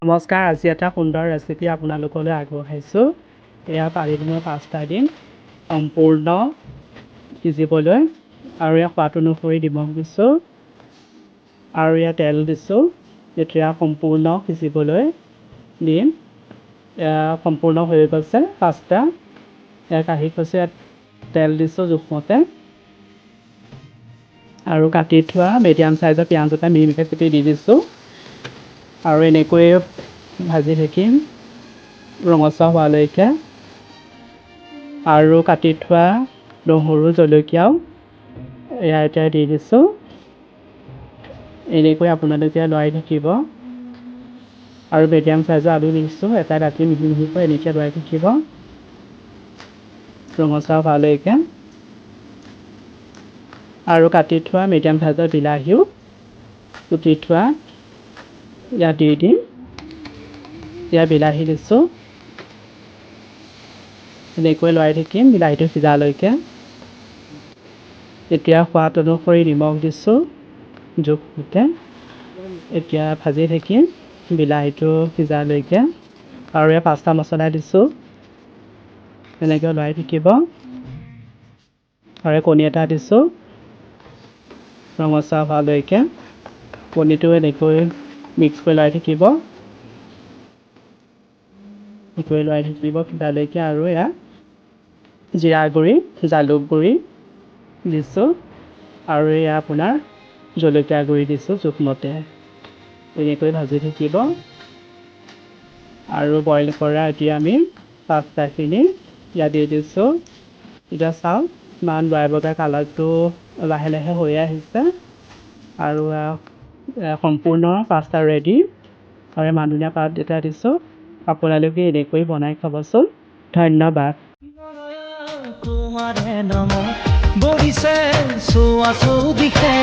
নমস্কাৰ, আজি এটা সুন্দৰ ৰেচিপি আপোনালোকলৈ আগবঢ়াইছোঁ। এয়া পাৰিলে মই 5টা দিম সম্পূৰ্ণ সিজিবলৈ, আৰু ইয়াত সোৱাদ অনুসৰি নিমখ দিছোঁ, আৰু ইয়াত তেল দিছোঁ। এতিয়া সম্পূৰ্ণ সিজিবলৈ দিম। সম্পূৰ্ণ হৈ গৈছে 5টা। ইয়াত কাঢ়ি থৈছোঁ, ইয়াত তেল দিছোঁ জোখমতে, আৰু কাটি থোৱা মিডিয়াম চাইজৰ পিঁয়াজ এটা মিহিকৈ কুটি দি দিছোঁ, আৰু এনেকৈয়ে ভাজি থাকিম ৰঙচুৱা হোৱালৈকে। আৰু কাটি থোৱা নহৰু জলকীয়াও এয়া এতিয়া দি দিছোঁ। এনেকৈ আপোনালোকে লৰাই থাকিব, আৰু মিডিয়াম চাইজৰ আলু দিছোঁ, এটা কাটি মিহি মিহিকৈ এনেকৈ লৰাই থাকিব ৰঙচুৱা হোৱালৈকে। আৰু কাটি থোৱা মিডিয়াম চাইজৰ বিলাহীও কুটি থোৱা ইয়াত দি দিম। এতিয়া বিলাহী দিছোঁ, এনেকৈ লৰাই থাকিম বিলাহীটো সিজালৈকে। এতিয়া সোৱাদ অনুসৰি নিমখ দিছোঁ জোখমতে। এতিয়া ভাজি থাকিম বিলাহীটো সিজালৈকে, আৰু ইয়াত 5টা মছলা দিছোঁ, এনেকৈ লৰাই থাকিব। আৰু কণী এটা দিছোঁ ৰঙচুৱা হোৱালৈকে। কণীটো এনেকৈ মিক্স কৰি লৰাই থাকিব, সিজালৈকে। আৰু ইয়াত জিৰা গুড়ি, জালুক গুড়ি দিছোঁ, আৰু এয়া আপোনাৰ জলকীয়া গুড়ি দিছোঁ জোখমতে। এনেকৈ ভাজি থাকিব, আৰু বইল কৰা এতিয়া আমি পাস্তাখিনি ইয়াত দি দিছোঁ। এতিয়া চাওক ইমান ড্ৰাই বগা কালাৰটো লাহে লাহে হৈ আহিছে, আৰু সম্পূৰ্ণ পাস্তা ৰেডি। আৰু মান ধনিয়া পাত এটা দিছোঁ। আপোনালোকে এনেকৈ বনাই খাবচোন। ধন্যবাদ। তোমাৰে নামত বহিছে চোৱা চৌ দিশে